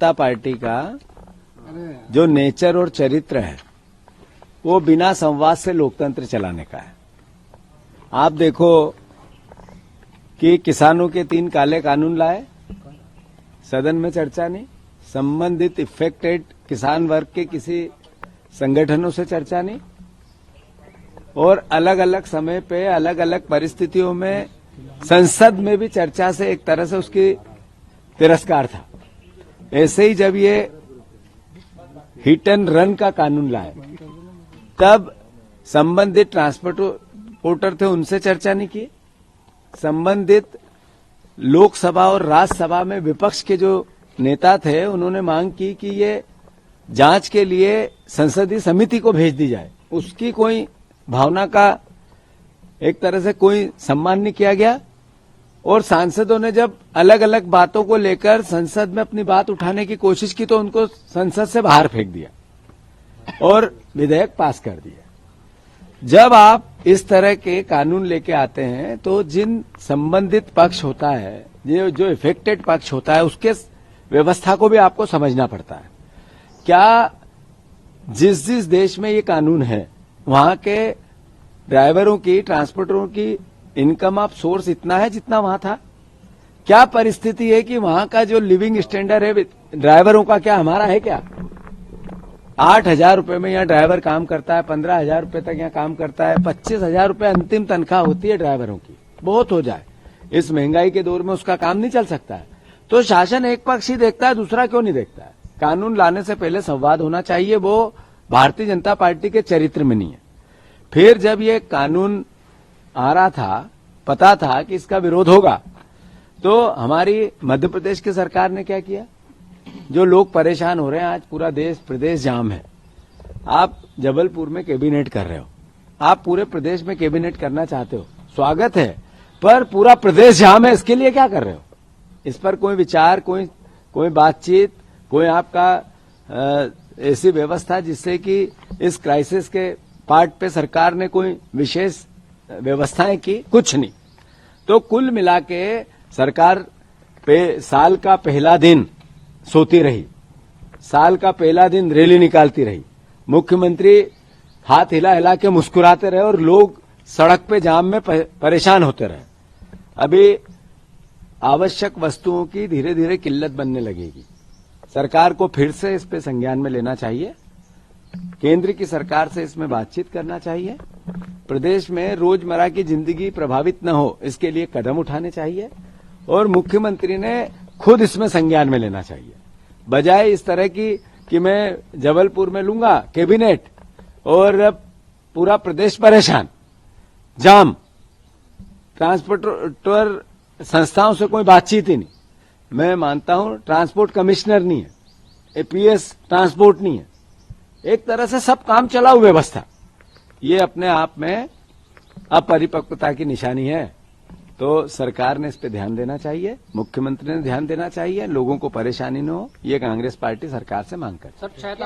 जनता party का जो nature और चरित्र है वो बिना संवाद से लोकतंत्र चलाने का है। आप देखो कि किसानों के 3 काले कानून लाए, सदन में चर्चा नहीं, संबंधित इफेक्टेड किसान वर्ग के किसी संगठनों से चर्चा नहीं, और अलग अलग समय पे अलग अलग परिस्थितियों में संसद में भी चर्चा से एक तरह से उसकी तिरस्कार था। ऐसे ही जब ये हिट एंड रन का कानून लाए तब संबंधित ट्रांसपोर्टर थे उनसे चर्चा नहीं की। संबंधित लोकसभा और राज्यसभा में विपक्ष के जो नेता थे उन्होंने मांग की कि ये जांच के लिए संसदीय समिति को भेज दी जाए। उसकी कोई भावना का एक तरह से कोई सम्मान नहीं किया गया, और सांसदों ने जब अलग अलग बातों को लेकर संसद में अपनी बात उठाने की कोशिश की तो उनको संसद से बाहर फेंक दिया और विधेयक पास कर दिया। जब आप इस तरह के कानून लेके आते हैं तो जिन संबंधित पक्ष होता है, जो इफेक्टेड पक्ष होता है, उसके व्यवस्था को भी आपको समझना पड़ता है। क्या जिस जिस देश में ये कानून है वहां के ड्राइवरों की, ट्रांसपोर्टरों की इनकम ऑफ सोर्स इतना है जितना वहां था? क्या परिस्थिति है कि वहां का जो लिविंग स्टैंडर्ड है ड्राइवरों का क्या हमारा है क्या? 8,000 रुपए में यहाँ ड्राइवर काम करता है, 15,000 रुपए तक यहाँ काम करता है, 25,000 रुपए अंतिम तनख्वाह होती है ड्राइवरों की। बहुत हो जाए, इस महंगाई के दौर में उसका काम नहीं चल सकता है। तो शासन एक पक्ष ही देखता है, दूसरा क्यों नहीं देखता है? कानून लाने से पहले संवाद होना चाहिए, वो भारतीय जनता पार्टी के चरित्र में नहीं है। फिर जब ये कानून आ रहा था, पता था कि इसका विरोध होगा, तो हमारी मध्य प्रदेश की सरकार ने क्या किया? जो लोग परेशान हो रहे हैं, आज पूरा देश प्रदेश जाम है। आप जबलपुर में कैबिनेट कर रहे हो, आप पूरे प्रदेश में कैबिनेट करना चाहते हो, स्वागत है, पर पूरा प्रदेश जाम है, इसके लिए क्या कर रहे हो? इस पर कोई विचार, कोई बातचीत, कोई आपका ऐसी व्यवस्था जिससे कि इस क्राइसिस के पार्ट पे सरकार ने कोई विशेष व्यवस्थाएं की? कुछ नहीं। तो कुल मिला के सरकार पे साल का पहला दिन सोती रही, साल का पहला दिन रैली निकालती रही, मुख्यमंत्री हाथ हिला हिला के मुस्कुराते रहे और लोग सड़क पे जाम में परेशान होते रहे। अभी आवश्यक वस्तुओं की धीरे धीरे किल्लत बनने लगेगी। सरकार को फिर से इस पे संज्ञान में लेना चाहिए, केंद्र की सरकार से इसमें बातचीत करना चाहिए, प्रदेश में रोजमर्रा की जिंदगी प्रभावित न हो इसके लिए कदम उठाने चाहिए, और मुख्यमंत्री ने खुद इसमें संज्ञान में लेना चाहिए। बजाय इस तरह की कि मैं जबलपुर में लूंगा कैबिनेट और पूरा प्रदेश परेशान, जाम, ट्रांसपोर्टर संस्थाओं से कोई बातचीत ही नहीं। मैं मानता हूं ट्रांसपोर्ट कमिश्नर नहीं है, एपीएस ट्रांसपोर्ट नहीं है, एक तरह से सब काम चलाऊ व्यवस्था, ये अपने आप में अपरिपक्वता की निशानी है। तो सरकार ने इस पे ध्यान देना चाहिए, मुख्यमंत्री ने ध्यान देना चाहिए, लोगों को परेशानी न हो, ये कांग्रेस पार्टी सरकार से मांग करती है।